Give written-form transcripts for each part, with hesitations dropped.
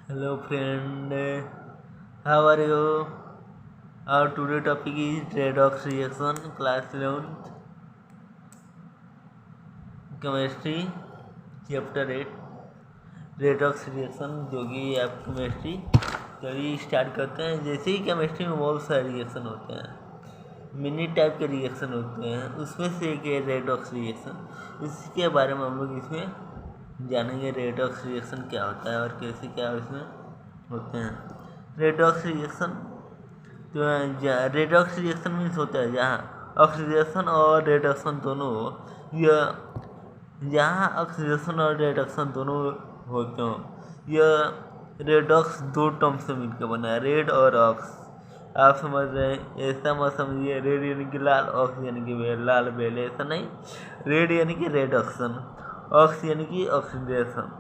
Hello friend, how are you? Our today topic is redox reaction, class 11th, chemistry, chapter 8, redox reaction जो कि आप chemistry चलिए start करते हैं। जैसे ही केमिस्ट्री में बहुत सारे रिएक्शन होते हैं, मिनी टाइप के रिएक्शन होते हैं, उसमें से एक है रेडॉक्स रिएक्शन। इसके बारे में हम लोग इसमें जानेंगे रेडॉक्स रिएक्शन क्या होता है और कैसे क्या इसमें होते हैं। रेडॉक्स रिएक्शन तो रेडॉक्स रिएक्शन मीन्स होता है जहाँ ऑक्सीडेशन और रिडक्शन दोनों हो, यह जहाँ ऑक्सीडेशन और रिडक्शन दोनों होते हो। यह रेडॉक्स दो टर्म से मिलकर बना है, रेड और ऑक्स। आप समझ रहे हैं, ऐसा मत समझिए रेड यानी कि लाल, ऑक्स यानी कि लाल बेल, ऐसा नहीं। रेड यानी कि रेडक्शन, ऑक्स यानी कि ऑक्सीडेशन।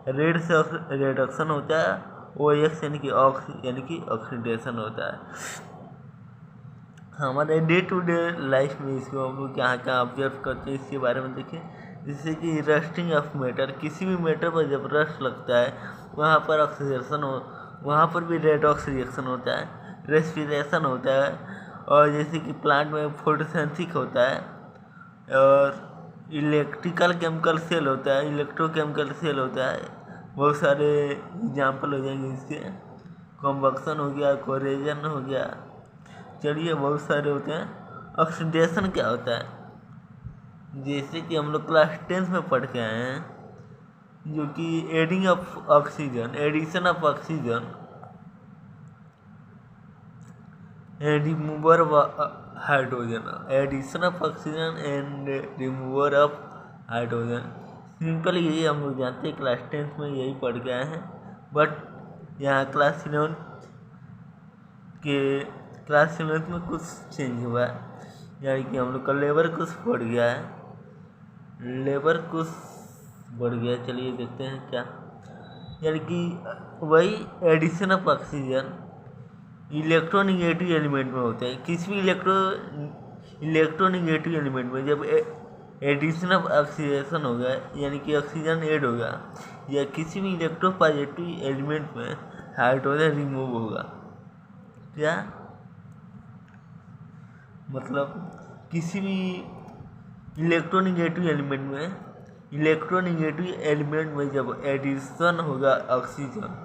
रेड से रेडक्शन होता है, ओ एक्स यानी कि ऑक्स यानी कि ऑक्सीडेशन होता है। हमारे डे टू डे लाइफ में इसको हम लोग कहाँ कहाँ ऑब्जर्व करते हैं, इसके बारे में देखिए। जैसे कि रस्टिंग ऑफ मेटल, किसी भी मेटल पर जब रस्ट लगता है वहाँ पर ऑक्सीडेशन हो, वहाँ पर भी रेडॉक्स रिएक्शन होता है, रेस्पिरेशन होता है। और जैसे कि प्लांट में फोटोसिंथेसिस होता है, और इलेक्ट्रिकल केमिकल सेल होता है, इलेक्ट्रोकेमिकल सेल होता है। बहुत सारे एग्जाम्पल हो जाएंगे इसके, कॉम्बक्शन हो गया, कोरेजन हो गया, चलिए बहुत सारे होते हैं। ऑक्सीडेशन क्या होता है, जैसे कि हम लोग क्लास 10 में पढ़ के आए हैं, जो कि adding of oxygen, addition of oxygen and remover hydrogen, addition of oxygen and remover of hydrogen. Simple यही हम लोग जानते हैं, क्लास 10 में यही पढ़ के आए हैं। बट यहाँ क्लास 11 में कुछ चेंज हुआ है, यानी कि हम लोग का लेबर कुछ बढ़ गया है, लेबर कुछ बढ़ गया। चलिए देखते हैं क्या, यानी कि वही addition of oxygen electronegative element में होता है। किसी भी इलेक्ट्रोनिगेटिव एलिमेंट में जब एडिशन ऑफ ऑक्सीडेशन होगा, यानी कि ऑक्सीजन ऐड होगा, या किसी भी इलेक्ट्रोपॉजिटिव एलिमेंट में हाइड्रोजन रिमूव होगा। क्या मतलब, किसी भी इलेक्ट्रोनिगेटिव एलिमेंट में जब एडिशन होगा ऑक्सीजन,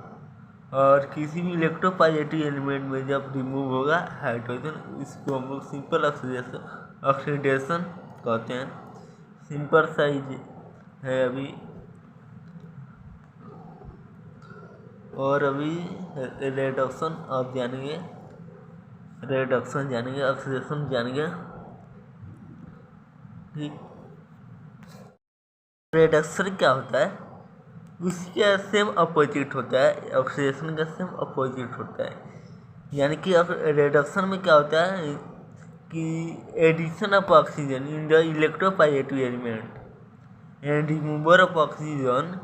और किसी भी इलेक्ट्रोपॉजिटिव एलिमेंट में जब रिमूव होगा हाइड्रोजन, इसको हम लोग सिंपल ऑक्सीडेशन कहते हैं। सिंपल साइज है अभी, और अभी रेडक्शन आप जानेंगे, रेडक्शन जानेंगे, ऑक्सीडेशन जानेंगे। ठीक, रेडक्शन क्या होता है, उसका सेम अपोजिट होता है, ऑक्सीडेशन का सेम अपोजिट होता है। यानी कि रेडक्शन में क्या होता है कि addition of oxygen in the electropositive element and remover of oxygen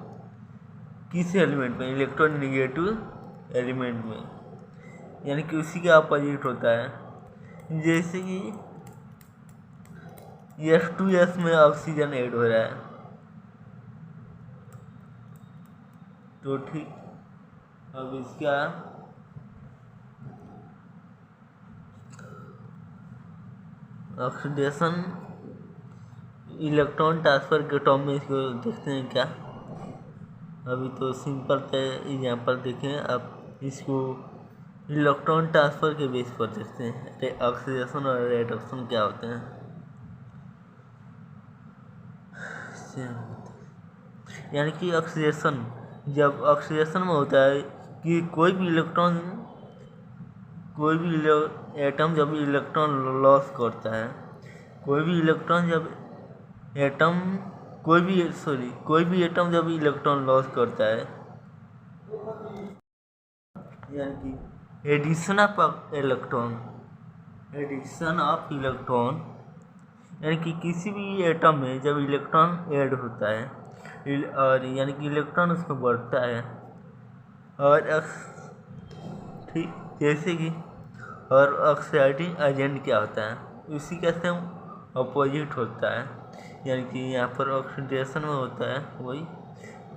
किस एलिमेंट में, इलेक्ट्रोनिगेटिव एलिमेंट में, यानी कि उसी का अपोजिट होता है। जैसे कि H2S में ऑक्सीजन ऐड हो रहा है, तो ठीक। अब इसका ऑक्सीडेशन इलेक्ट्रॉन ट्रांसफर के टर्म में इसको देखते हैं क्या। अभी तो सिंपल से एग्जाम्पल देखें, अब इसको इलेक्ट्रॉन ट्रांसफर के बेस पर देखते हैं, ऑक्सीडेशन और रेडक्शन क्या होते हैं। यानी कि ऑक्सीडेशन, जब ऑक्सीडेशन में होता है कि कोई भी एटम जब इलेक्ट्रॉन लॉस करता है, कोई भी एटम जब इलेक्ट्रॉन लॉस करता है, यानी कि एडिशन ऑफ इलेक्ट्रॉन, यानी कि किसी भी एटम में जब इलेक्ट्रॉन ऐड होता है, और यानी कि इलेक्ट्रॉन उसमें बढ़ता है, और ठीक जैसे कि, और ऑक्सीडाइजिंग एजेंट क्या होता है, उसी का सेम अपोजिट होता है। यानी कि यहाँ पर ऑक्सीडेशन में होता है वही,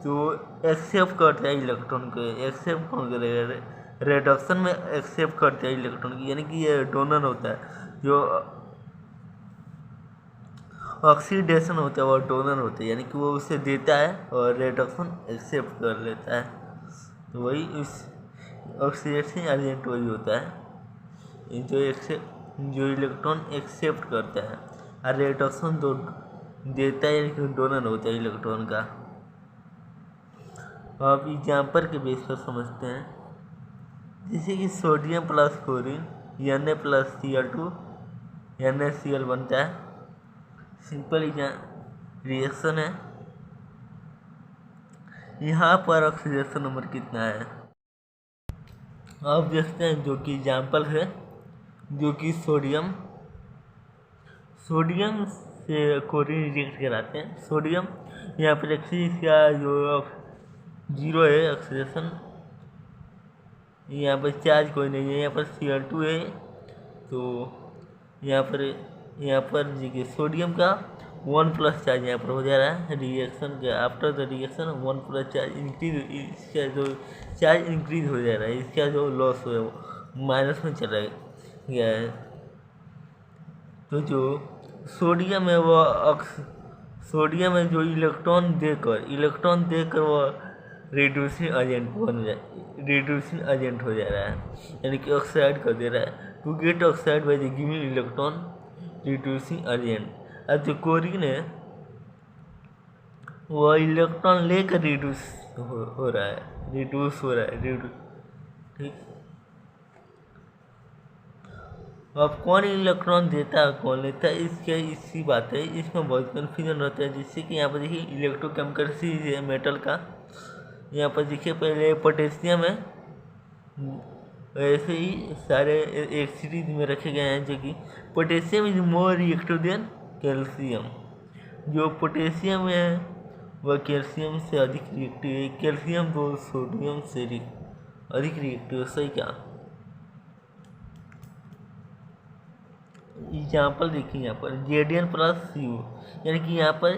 तो एक्सेप्ट करता है इलेक्ट्रॉन को। एक्सेप्ट कौन करेगा? रिडक्शन में एक्सेप्ट करता है इलेक्ट्रॉन की, यानी कि ये डोनर होता है। जो ऑक्सीडेशन होता है वो डोनर होता है, यानी कि वो उसे देता है और रिडक्शन एक्सेप्ट कर लेता है। तो वही इस ऑक्सीडेशन एजेंट वही होता है जो इलेक्ट्रॉन एक्सेप्ट करता है और रिडक्शन तो देता है, यानी कि डोनर होता है इलेक्ट्रॉन का। अब एग्जाम्पल के बेस पर समझते हैं। जैसे कि sodium plus chlorine Na+Cl2 NaCl बनता है। सिंपल रिएक्शन है। यहाँ पर ऑक्सीडेशन नंबर कितना है अब देखते हैं, जो कि एग्जाम्पल है, जो कि सोडियम से क्लोरीन रिएक्ट कराते हैं। सोडियम यहाँ पर एक्चुअली इसका जो 0 है ऑक्सीडेशन, यहाँ पर चार्ज कोई नहीं है, यहाँ पर Cl2 है। तो यहाँ पर देखिए सोडियम का 1+ चार्ज यहाँ पर हो जा रहा है रिएक्शन के after the reaction 1+ charge increase, इसका जो चार्ज इंक्रीज हो जा रहा है, इसका जो लॉस है वो माइनस में चला गया है। तो जो सोडियम है वो सोडियम है जो इलेक्ट्रॉन देकर वो रिड्यूसिंग एजेंट हो जा रहा है, यानी कि ऑक्साइड कर दे रहा है। To get oxide by the giving electron reducing agent. अब जो क्लोरीन है वो इलेक्ट्रॉन लेकर रिड्यूस हो रहा है। ठीक। अब कौन इलेक्ट्रॉन देता है कौन लेता है, इसी बात है, इसमें बहुत कन्फ्यूजन रहता है। जिससे कि यहाँ पर देखिए इलेक्ट्रोकेमिकल सीरीज है मेटल का। यहाँ पर देखिए पहले पोटेशियम है, ऐसे ही सारे एक सीरीज में रखे गए हैं। जो कि potassium is more reactive than calcium. जो पोटेशियम है वह कैल्शियम से अधिक रिएक्टिव है, कैल्शियम तो सोडियम से अधिक रिएक्टिव है। सही क्या? एग्जाम्पल देखिए यहाँ पर Zn+Cu, यानी कि यहाँ पर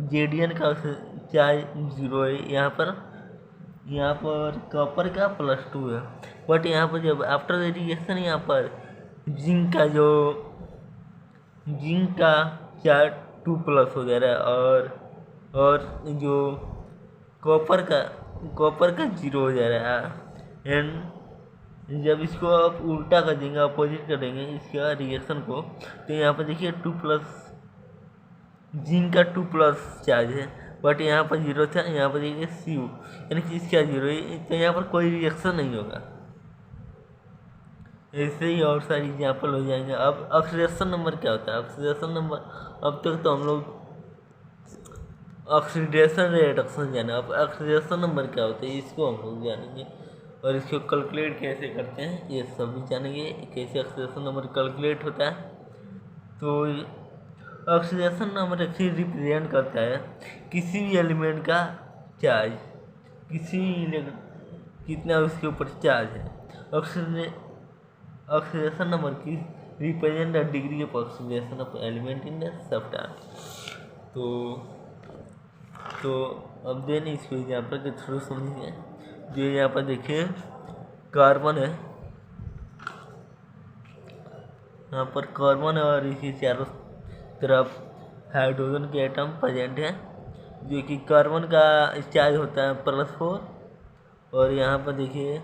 Zn का चार्ज 0 है, यहाँ पर कॉपर का +2 है। बट यहाँ पर जब आफ्टर द रिएक्शन यहाँ पर जिंक का चार्ज 2+ हो जा रहा है और जो कॉपर का 0 हो जा रहा है। एंड जब इसको आप उल्टा कर देंगे, अपोजिट कर देंगे इसका रिएक्शन को, तो यहाँ पर देखिए 2+ जिंक का 2+ चार्ज है, बट यहाँ पर 0 था। यहाँ पर देखिए Cu, यानी कि इसका 0 है, तो यहाँ पर कोई रिएक्शन नहीं होगा। ऐसे ही और सारी एग्जाम्पल हो जाएंगे। अब ऑक्सीडेशन नंबर क्या होता है? ऑक्सीडेशन नंबर अब तक तो हम लोग ऑक्सीडेशन रिडक्शन जाना, अब ऑक्सीडेशन नंबर क्या होता है इसको हम लोग जानेंगे, और इसको कैलकुलेट कैसे करते हैं ये सब भी जानेंगे, कैसे ऑक्सीडेशन नंबर कैलकुलेट होता है। तो ऑक्सीडेशन नंबर एक्चुअली रिप्रेजेंट करता है किसी भी एलिमेंट का चार्ज, कितना उसके ऊपर चार्ज है। ऑक्सीडेशन नंबर की represent the degree of oxidation of element in the substance. तो अब देन इसको एग्जाम्पल के थ्रू समझिए। जो यहाँ पर देखिए कार्बन है, यहाँ पर कार्बन है और इसके चारों तरफ हाइड्रोजन के एटम प्रेजेंट है। जो कि कार्बन का चार्ज होता है +4, और यहाँ पर देखिए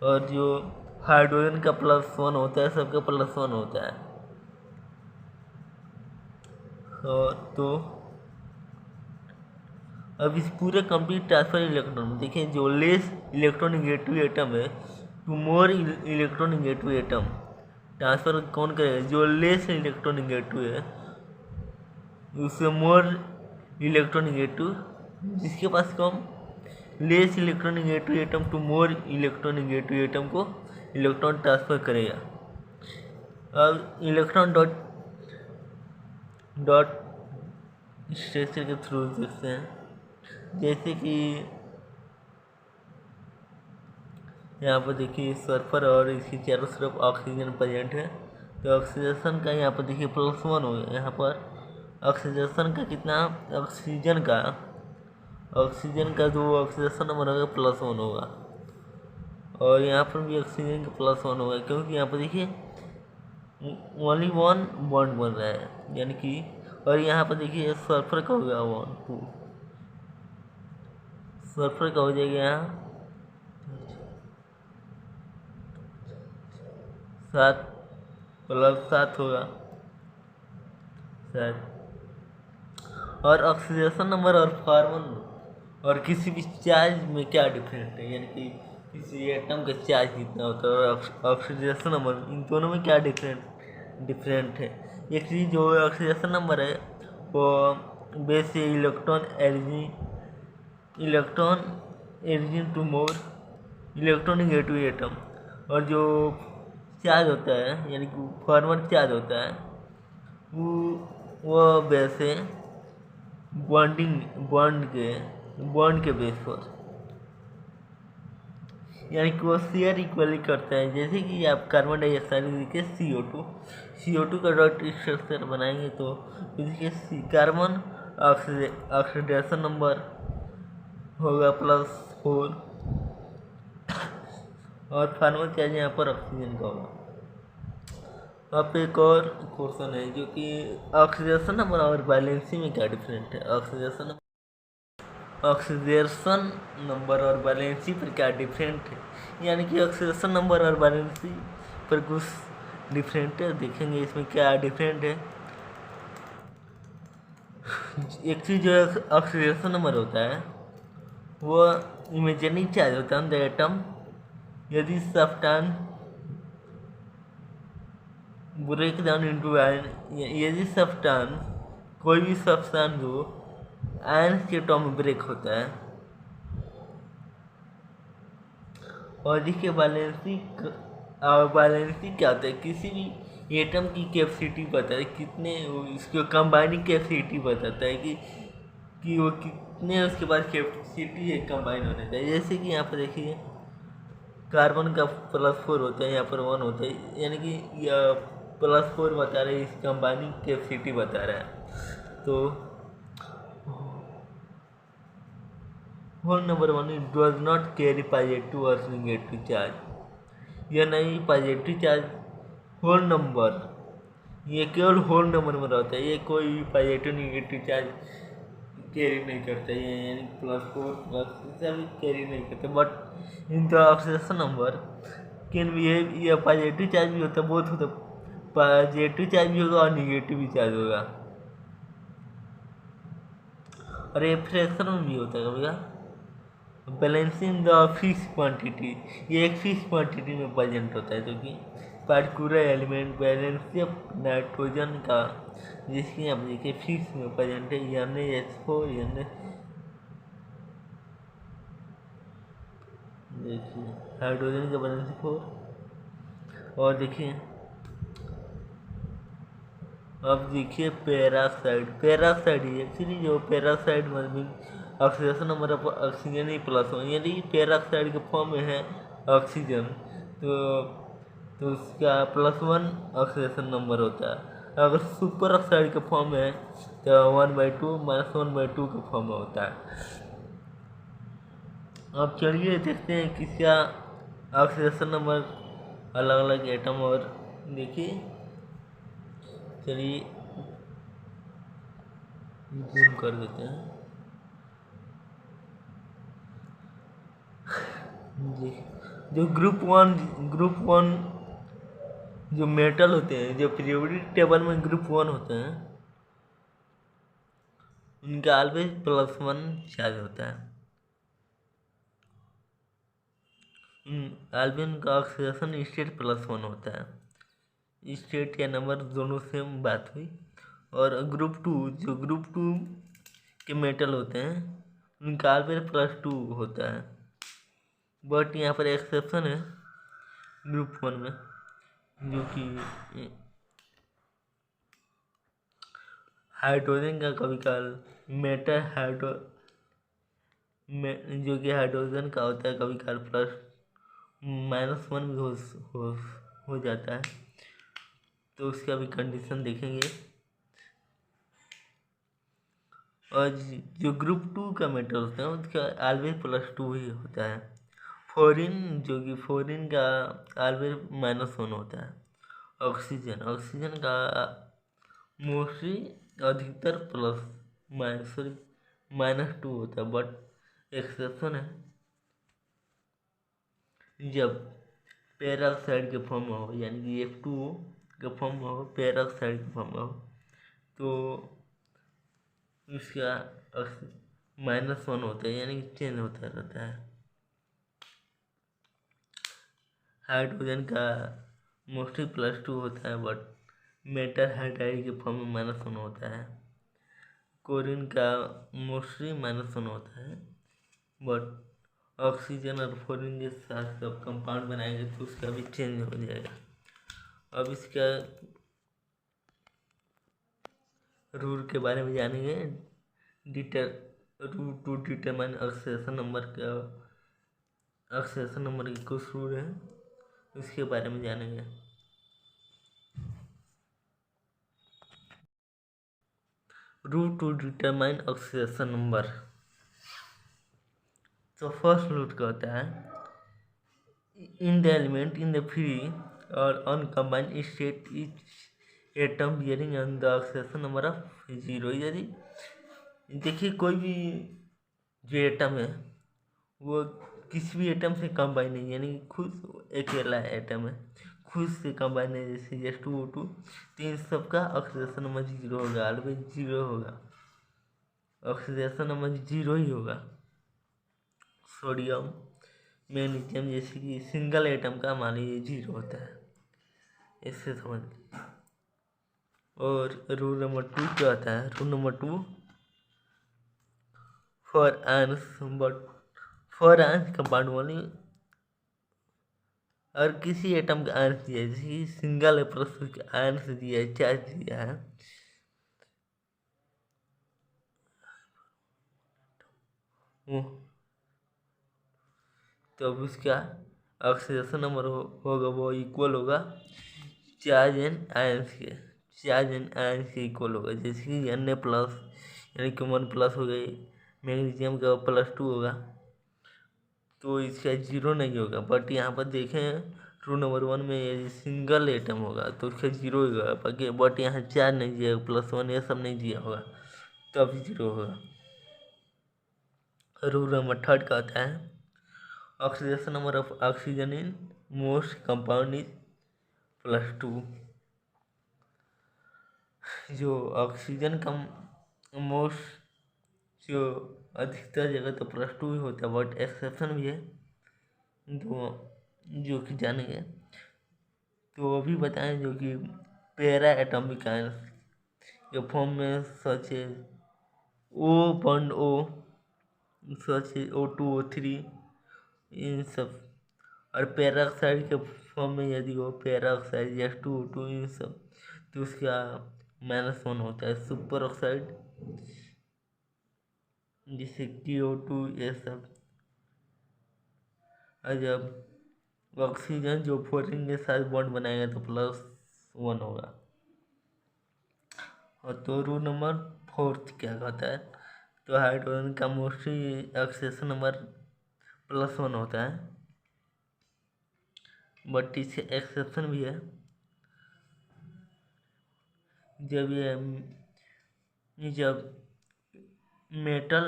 और जो हाइड्रोजन का +1 होता है, सबका +1 होता है। तो अब इस पूरे कंप्लीट ट्रांसफर इलेक्ट्रॉन देखिए, जो लेस इलेक्ट्रोनेगेटिव एटम है to more electronegative atom transfer कौन करेगा? जो लेस इलेक्ट्रोनेगेटिव है उससे मोर इलेक्ट्रोनेगेटिव, जिसके पास कम less electronegative atom to more electronegative atom को इलेक्ट्रॉन ट्रांसफर करेगा। अब इलेक्ट्रॉन डॉट स्ट्रक्चर के थ्रू देखते हैं। जैसे कि यहाँ पर देखिए सल्फर और इसकी चारों तरफ ऑक्सीजन प्रेजेंट है। तो ऑक्सीडेशन का यहाँ पर देखिए +1 हो गया। यहाँ पर ऑक्सीडेशन का कितना, ऑक्सीजन का ऑक्सीजन का जो ऑक्सीडेशन नंबर होगा +1 होगा, और यहाँ पर भी ऑक्सीजन का +1 होगा, क्योंकि यहाँ पर देखिए ओनली 1 बॉन्ड बन रहा है, यानी कि, और यहाँ पर देखिए सल्फर का हो गया 1 2, सल्फर का हो जाएगा यहाँ 7 +7 होगा शायद। और ऑक्सीडेशन नंबर और कार्बन और किसी भी चार्ज में क्या डिफरेंट है, यानी कि किसी एटम का चार्ज कितना होता है और ऑक्सीडेशन नंबर, इन दोनों में क्या डिफरेंट है। एक चीज़ जो ऑक्सीडेशन नंबर है वो बेस से electron origin to more electronic atom, और जो चार्ज होता है यानी कि फॉरवर्ड चार्ज होता है वो बेस है बॉन्ड के बेस पर, यानी कि वो शेयर इक्वली करता है। जैसे कि आप कार्बन डाइऑक्साइड देखिए CO2 का डॉट स्ट्रक्चर बनाएंगे तो देखिए कार्बन ऑक्सीडेशन नंबर होगा +4, और फार्मल चार्ज यहाँ पर ऑक्सीजन का होगा। अब एक और क्वेश्चन है जो कि ऑक्सीडेशन नंबर और वैलेंसी में क्या डिफरेंट है। ऑक्सीडेशन नंबर और वैलेंसी पर क्या डिफरेंट है, यानी कि ऑक्सीडेशन नंबर और वैलेंसी पर कुछ डिफरेंट है, देखेंगे इसमें क्या डिफरेंट है। एक चीज़ जो ऑक्सीडेशन नंबर होता है वो इमेजिनरी चार्ज होता है द एटम, यदि substance break down into ion, यदि सब्सटेंस कोई भी सब्सटेंस जो आयन के टर्म में ब्रेक होता है। और देखिए वैलेंसी क्या होता है, किसी भी एटम की कैपेसिटी बताता है, कितने उसको कंबाइनिंग कैपेसिटी बताता है कि वो कितने उसके पास कैपेसिटी है कंबाइन होने का। जैसे कि यहाँ पर देखिए कार्बन का +4 होता है, यहाँ पर 1 होता है, यानी कि +4 बता रहा है, इस कंबाइनिंग कैपेसिटी बता रहा है। तो whole number 1 does not carry positive और नेगेटिव चार्ज, यह नहीं पॉजिटिव चार्ज होल नंबर, ये केवल होल नंबर में रहता है, ये कोई भी पॉजिटिव नेगेटिव चार्ज कैरी नहीं करता है, यानी +4 सभी कैरी नहीं करते। But in the oxidation number can behave, ये पॉजिटिव चार्ज भी होता है, बोथ होता है, पॉजिटिव चार्ज भी होगा और निगेटिव भी चार्ज होगा, और ये फ्रैक्शन में भी होता है कभी। बैलेंसिंग द फिक्स क्वांटिटी, ये एक फिक्स क्वांटिटी में प्रेजेंट होता है, जो कि पार्टिकुलर एलिमेंट बैलेंस नाइट्रोजन का, जिसकी आप देखिए फिक्स में प्रेजेंट है, NaH4 देखिए हाइड्रोजन का बैलेंस 4। और देखिए अब देखिए पैराक्साइड एक्चुअली जो पैराक्साइड मतलब ऑक्सीडेशन नंबर ऑफ ऑक्सीजन ही +1, यदि पैराक्साइड के फॉर्म में है ऑक्सीजन तो उसका +1 ऑक्सीडेशन नंबर होता है। अगर सुपर ऑक्साइड के फॉर्म में है तो 1/2 -1/2 के फॉर्म में होता है। अब चलिए देखते हैं किसका ऑक्सीडेशन नंबर अलग अलग एटम, और देखिए चलिए जूम कर देते हैं जी। जो ग्रुप वन जो मेटल होते हैं, जो पीरियोडिक टेबल में ग्रुप 1 होते हैं, उनका ऑलवेज +1 चार्ज होता है। ऑलवेज का ऑक्सीडेशन स्टेट +1 होता है। स्टेट या नंबर दोनों सेम बात हुई। और ग्रुप 2 के मेटल होते हैं, उनका ऑलवेज +2 होता है। बट यहाँ पर एक्सेप्शन है ग्रुप 1 में, जो कि हाइड्रोजन का कभी काल जो कि हाइड्रोजन का होता है, कभी काल +-1 भी हो जाता है, तो उसका भी कंडीशन देखेंगे। और जो ग्रुप 2 का मेटल होता है उसका ऑलवेज +2 ही होता है। फ्लोरीन जो कि फ्लोरीन का ऑलवेज -1 होता है। ऑक्सीजन का मोस्टली अधिकतर -2 होता है, बट एक्सेप्शन है जब पेरोक्साइड के फॉर्म में हो, यानी कि F2O के फॉर्म में हो, पेरोक्साइड के फॉर्म में हो, तो उसका -1 होता है, यानी कि चेंज होता रहता है। हाइड्रोजन का मोस्टली +2 होता है, बट मेटल हाइड्राइड के फॉर्म में -1 होता है। क्लोरीन का मोस्टली -1 होता है, बट ऑक्सीजन और फ्लोरीन के साथ जब कंपाउंड बनाएंगे तो उसका भी चेंज हो जाएगा। अब इसका रूल के बारे में जानेंगे। Rule to determine oxidation number के कुछ रूल हैं, उसके बारे में जानेंगे। Rule to determine oxidation number. तो फर्स्ट रूल कहता है in the element in the free और uncombined state each atom bearing on the oxidation number of 0। यदि देखिए कोई भी जो एटम है वो किसी भी एटम से कंबाइन नहीं, यानी खुद अकेला एटम है, खुद से कंबाइन है, जैसे H2O2, तो इन सबका ऑक्सीडेशन नंबर 0 होगा, ऑलवेज 0 होगा, ऑक्सीडेशन नंबर 0 ही होगा। सोडियम मैग्नीशियम जैसे कि सिंगल एटम का मान लीजिए 0 होता है, इससे समझ। और रूल नंबर 2 क्या होता है? Rule number 2 for ions compound only, और किसी एटम का आयंस दिया है, जैसे कि सिंगल है प्लस आयंस दिया है, चार्ज दिया है, तो अब उसका ऑक्सीडेशन नंबर होगा वो इक्वल होगा चार्ज एंड आयंस के इक्वल होगा। जैसे कि Na प्लस यानी कि 1+ हो गई, मैग्नीशियम का +2 होगा, तो इसका 0 नहीं होगा। बट यहाँ पर देखें रूल नंबर 1 में यदि सिंगल एटम होगा तो उसका 0 होगा, बट यहाँ चार्ज नहीं दिया, +1 ये सब नहीं दिया होगा, तब 0 होगा। रूल नंबर 3 का आता है oxidation number of oxygen in most compound is +2। जो ऑक्सीजन का मोस्ट जो अधिकतर जगह तो +2 ही होता है, बट एक्सेप्शन भी है, तो जो कि जानेंगे। तो अभी बताएं जो कि पैरा एटॉमिक आयंस के फॉर्म में सच है O, सच है O2, O3, इन सब, और पेरोक्साइड के फॉर्म में यदि हो पेरोक्साइड H2O2 इन सब, तो उसका -1 होता है। सुपर ऑक्साइड जैसे CO2 ये सब, और जब ऑक्सीजन जो फ्लोरीन के साथ बॉन्ड बनाएगा तो +1 होगा। और तो रूल नंबर 4 क्या कहता है? तो हाइड्रोजन का मोस्टली ऑक्सीडेशन नंबर +1 होता है, बट इससे एक्सेप्शन भी है। जब मेटल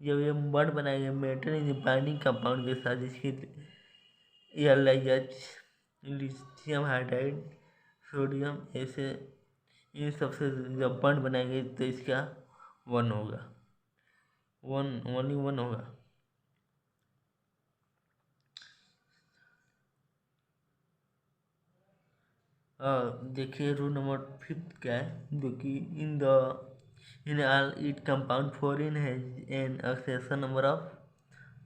जब ये बॉन्ड बनाएंगे मेटल इन बाइंडिंग कंपाउंड के साथ, जिसकी LiH, लिथियम हाइड्राइड, सोडियम, ऐसे इन सबसे जब बॉन्ड बनाएंगे तो इसका 1 होगा, 1 होगा। देखिए रूल नंबर 5 क्या है? जो कि in all it compound fluorine has an oxidation number of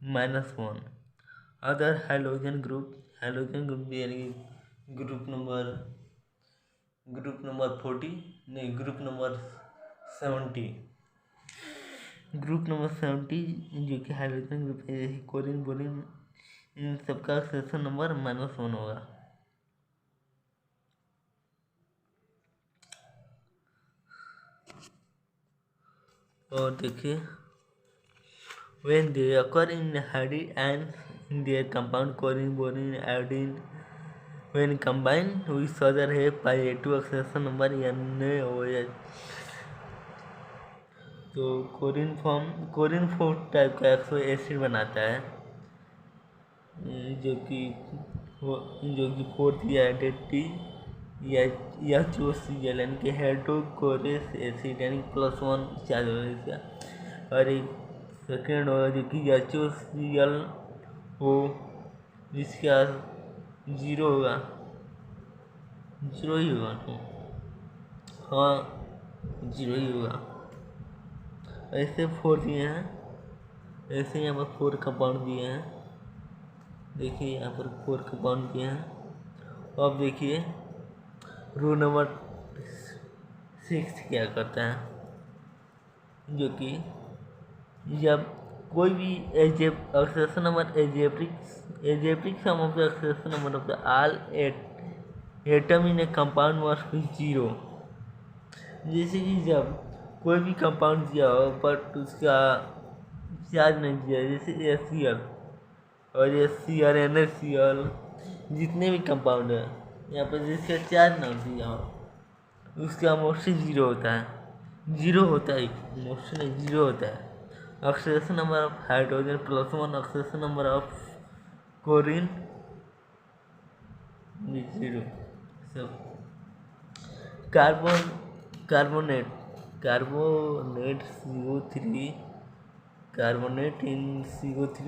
-1। Other hydrogen group यानी ग्रुप नंबर 40 नहीं, ग्रुप नंबर 70, जो कि हाइड्रोजन ग्रुप है, जैसे क्लोरीन, बोरिन, इन सबका ऑक्सीडेशन नंबर -1 होगा। और देखिए when they occur in hydride and in their compound chlorine, boron, iodine, when combined with other have pi2 oxidation number NaOH। तो कोरिन 4 टाइप का एसिड बनाता है, जो कि फोर्थ आइडेंटिटी या जो सीएल यानी कि हाइड्रोक्लोरिक एसिड यानी +1 चार्ज होगा इसका। और एक सेकेंड होगा जो कि HCl हो, जिसका 0 होगा, 0 ही होगा। हाँ 0 ही होगा। ऐसे 4 दिए हैं, ऐसे यहाँ पर 4 कंपाउंड दिए हैं। देखिए यहाँ पर 4 कंपाउंड दिए हैं। अब देखिए रूल नंबर 6 क्या करता है, जो कि जब कोई भी oxidation number algebraic sum of the oxidation number of the all atom in a compound must be 0। जैसे कि जब कोई भी कंपाउंड दिया हो बट उसका चार्ज नहीं दिया, जैसे HCl और HCl NaCl जितने भी कंपाउंड है यहाँ पर जिसका चार्ज ना दिया हो उसका मोस्टली 0 होता है, 0 होता है, मोस्टली 0 होता है। Oxidation number of hydrogen +1, oxidation number of chlorine 0। सब कार्बोनेट CO3 कार्बोनेट इन CO3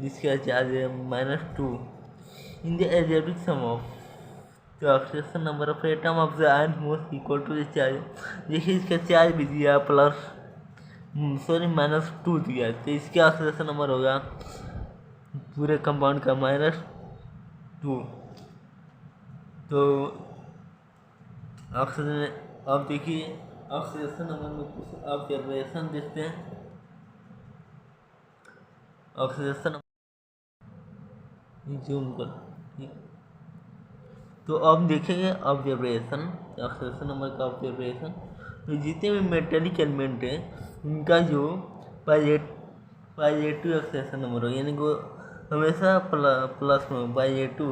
जिसका चार्ज है -2 in the algebraic sum of the oxidation number of atom of the ion most equal to the charge. देखिए इसका charge भी दिया -2 दिया, तो इसका ऑक्सीडेशन नंबर होगा पूरे कंपाउंड का -2। तो ऑक्सीजन, अब देखिए ऑक्सीडेशन नंबर में कुछ ऑब्जर्वेशन देखते हैं। ऑक्सीडेशन जूम कर, तो अब देखेंगे ऑब्जर्वेशन, ऑक्सीडेशन नंबर का ऑब्जर्वेशन। तो जितने भी मेटेलिक एलिमेंट है उनका जो पॉजिटिव ऑक्सीडेशन नंबर होगा, यानी वो हमेशा प्लस में पॉजिटिव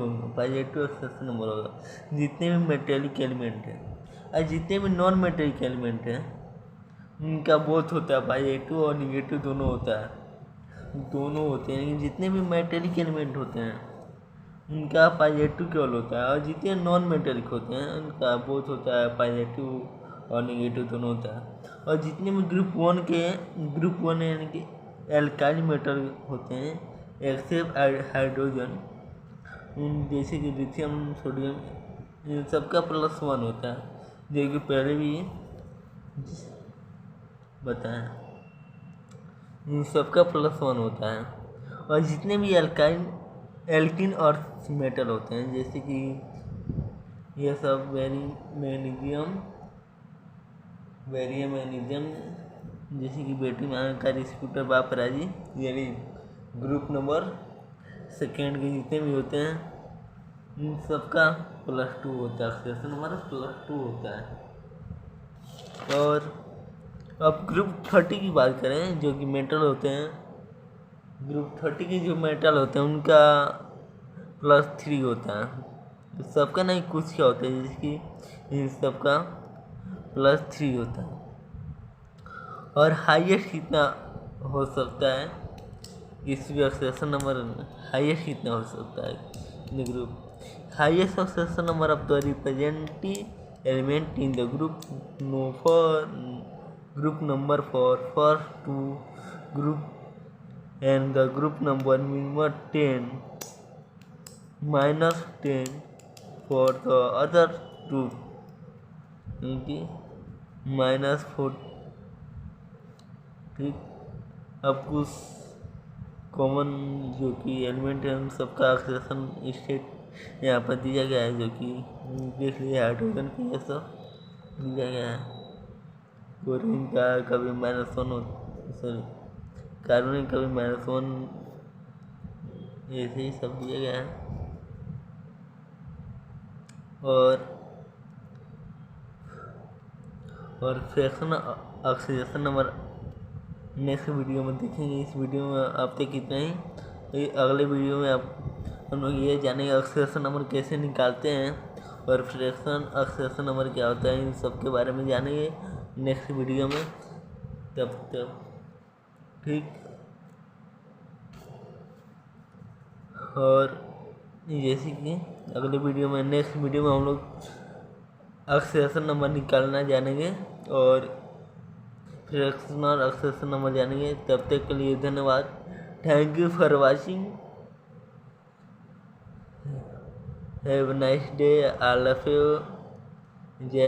ऑक्सीडेशन नंबर होगा जितने भी मेटेलिक एलिमेंट है। और जितने भी नॉन मेटेलिक एलिमेंट है उनका बोथ होता है, पॉजिटिव और निगेटिव दोनों होता है, दोनों होते हैं। लेकिन जितने भी मेटेलिक एलिमेंट होते हैं उनका पॉजिटिव केवल होता है, और जितने नॉन मेटेलिक होते हैं उनका बोथ होता है, पॉजिटिव और निगेटिव दोनों होता है। और जितने भी ग्रुप वन यानी कि एल्काइल मेटल होते हैं एक्सेप्ट हाइड्रोजन, जैसे कि लिथियम, सोडियम, इन सबका +1 होता है, जो कि पहले भी बताएं, इन सबका +1 होता है। और जितने भी एल्किन और मेटल होते हैं, जैसे कि ये सब मैग्नीशियम, जैसे कि बेटी आयन का डिस्प्यूटर बापराजी, यानी ग्रुप नंबर सेकेंड के जितने भी होते हैं इन सबका +2 होता है, ऑक्सीडेशन नंबर +2 होता है। और अब ग्रुप 30 की बात करें, जो कि मेटल होते हैं, ग्रुप 30 के जो मेटल होते हैं उनका +3 होता है। सबका नहीं, कुछ क्या होता है जिसकी इन सबका +3 होता है। और हाईएस्ट कितना हो सकता है, इस भी ऑक्सीडेशन नंबर हाईएस्ट कितना हो सकता है group, highest oxidation number of the representative element in the group number for 2 group and the group number minimum 10 -10 for the other group, -4। ठीक, अब कुछ कॉमन जो कि एलिमेंट है उन सबका ऑक्सीडेशन स्टेट यहाँ पर दिया गया है, जो कि देख लीजिए हाइड्रोजन की ये सब दिया गया है। क्लोरीन का कभी -1 हो, सॉरी कार्बन कभी -1, ऐसे ही सब दिया गया है। और fraction oxidation number next video में देखेंगे। इस वीडियो में अब तक इतना ही। अगले वीडियो में हम लोग ये जानेंगे ऑक्सीडेशन नंबर कैसे निकालते हैं और फ्रैक्शन ऑक्सीडेशन नंबर क्या होता है, इन सब के बारे में जानेंगे नेक्स्ट वीडियो में। तब तक ठीक। और जैसे कि अगले वीडियो में नेक्स्ट वीडियो में हम लोग ऑक्सीडेशन नंबर निकालना जानेंगे और फ्रैक्शनल ऑक्सीडेशन नंबर जानेंगे। तब तक के लिए धन्यवाद। Thank you for watching. Have a nice day all of you. जय